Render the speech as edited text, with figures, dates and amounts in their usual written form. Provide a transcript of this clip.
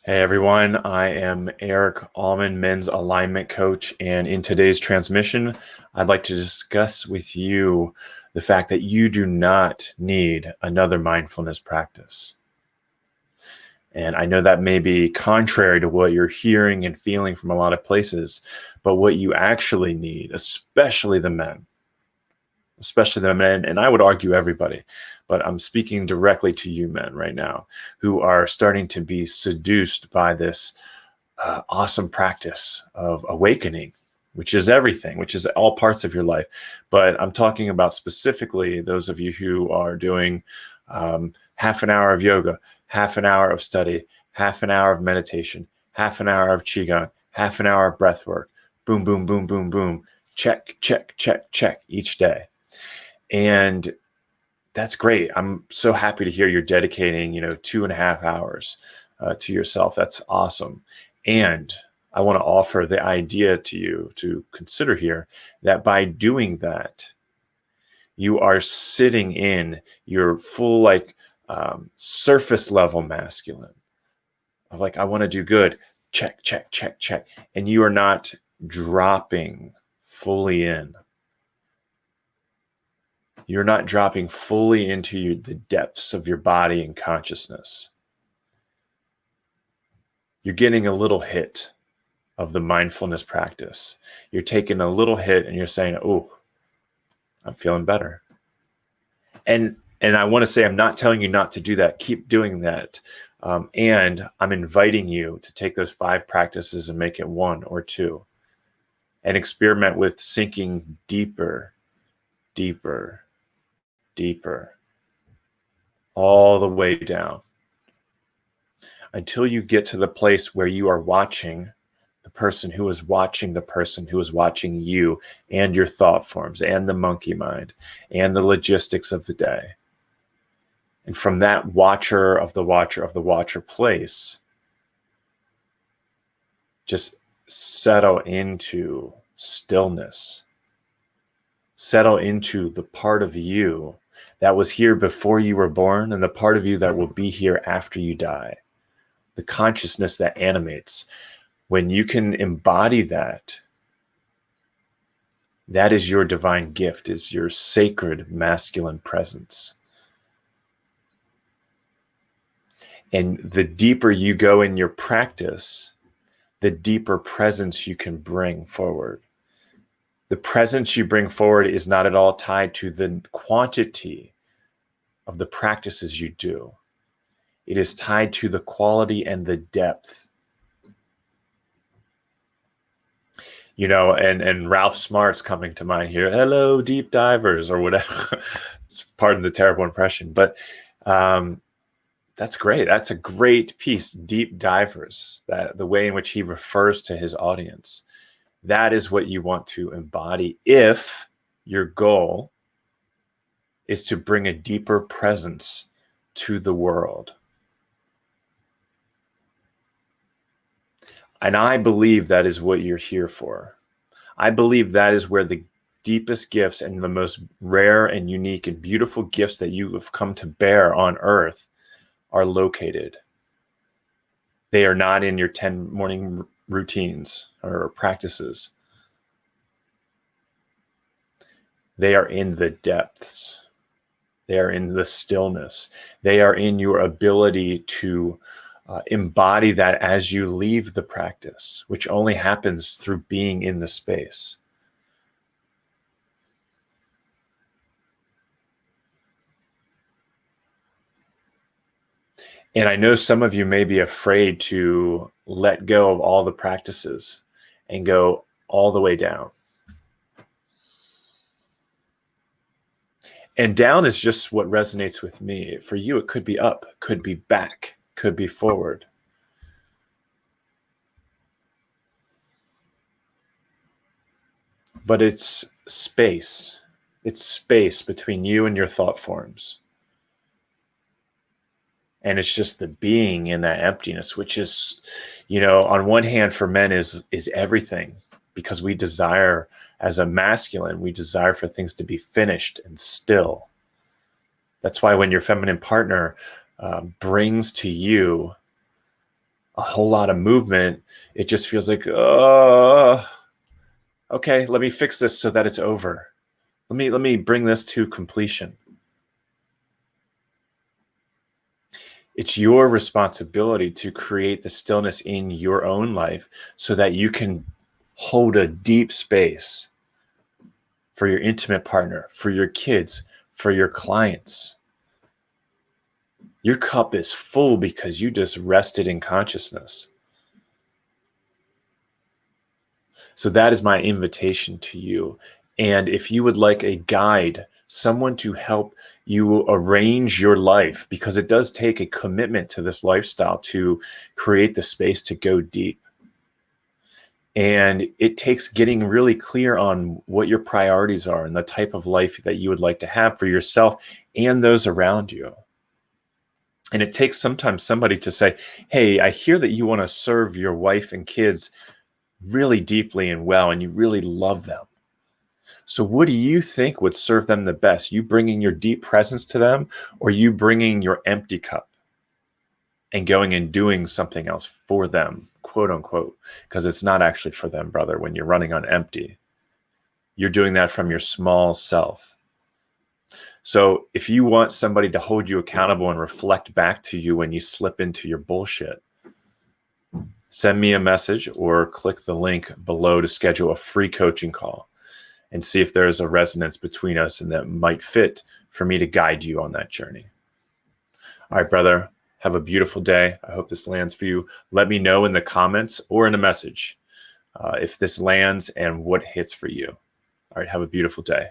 Hey everyone, I am Eric Allman, men's alignment coach, and in today's transmission, I'd like to discuss with you the fact that you do not need another mindfulness practice. And I know that may be contrary to what you're hearing and feeling from a lot of places, but what you actually need, especially the men, and I would argue everybody, but I'm speaking directly to you men right now who are starting to be seduced by this awesome practice of awakening, which is everything, which is all parts of your life. But I'm talking about specifically those of you who are doing half an hour of yoga, half an hour of study, half an hour of meditation, half an hour of qigong, half an hour of breath work, boom, boom, boom, boom, boom, check, check, check, check each day. And that's great. I'm so happy to hear you're dedicating, 2.5 hours to yourself. That's awesome. And I want to offer the idea to you to consider here that by doing that, you are sitting in your full, surface level masculine of I want to do good. Check, check, check, check. And you are not dropping fully in. You're not dropping fully into the depths of your body and consciousness. You're getting a little hit of the mindfulness practice. You're taking a little hit and you're saying, oh, I'm feeling better. And I want to say, I'm not telling you not to do that. Keep doing that. And I'm inviting you to take those 5 practices and make it 1 or 2 and experiment with sinking deeper, deeper, deeper, all the way down until you get to the place where you are watching the person who is watching the person who is watching you and your thought forms and the monkey mind and the logistics of the day. And from that watcher of the watcher of the watcher place, just settle into stillness. Settle into the part of you that was here before you were born and the part of you that will be here after you die. The consciousness that animates. When you can embody that, that is your divine gift, is your sacred masculine presence. And the deeper you go in your practice, the deeper presence you can bring forward. The presence you bring forward is not at all tied to the quantity of the practices you do. It is tied to the quality and the depth. And Ralph Smart's coming to mind here. Hello, deep divers, or whatever. It's pardon the terrible impression, but that's great. That's a great piece. Deep divers, that the way in which he refers to his audience. That is what you want to embody if your goal is to bring a deeper presence to the world. And I believe that is what you're here for. I believe that is where the deepest gifts and the most rare and unique and beautiful gifts that you have come to bear on earth are located. They are not in your 10 morning routines or practices. They are in the depths. They are in the stillness. They are in your ability to embody that as you leave the practice, which only happens through being in the space. And I know some of you may be afraid to let go of all the practices and go all the way down. And down is just what resonates with me. For you, it could be up, could be back, could be forward. But it's space. It's space between you and your thought forms. And it's just the being in that emptiness, which is, on one hand for men is everything, because we desire, as a masculine, we desire for things to be finished and still. That's why when your feminine partner brings to you a whole lot of movement, it just feels like, okay, let me fix this so that it's over. Let me bring this to completion. It's your responsibility to create the stillness in your own life so that you can hold a deep space for your intimate partner, for your kids, for your clients. Your cup is full because you just rested in consciousness. So that is my invitation to you. And if you would like a guide, someone to help you arrange your life, because it does take a commitment to this lifestyle to create the space to go deep. And it takes getting really clear on what your priorities are and the type of life that you would like to have for yourself and those around you. And it takes sometimes somebody to say, hey, I hear that you want to serve your wife and kids really deeply and well, and you really love them. So what do you think would serve them the best? You bringing your deep presence to them, or you bringing your empty cup and going and doing something else for them, quote unquote, because it's not actually for them, brother. When you're running on empty, you're doing that from your small self. So if you want somebody to hold you accountable and reflect back to you when you slip into your bullshit, send me a message or click the link below to schedule a free coaching call and see if there's a resonance between us and that might fit for me to guide you on that journey. All right, brother, have a beautiful day. I hope this lands for you. Let me know in the comments or in a message if this lands and what hits for you. All right, have a beautiful day.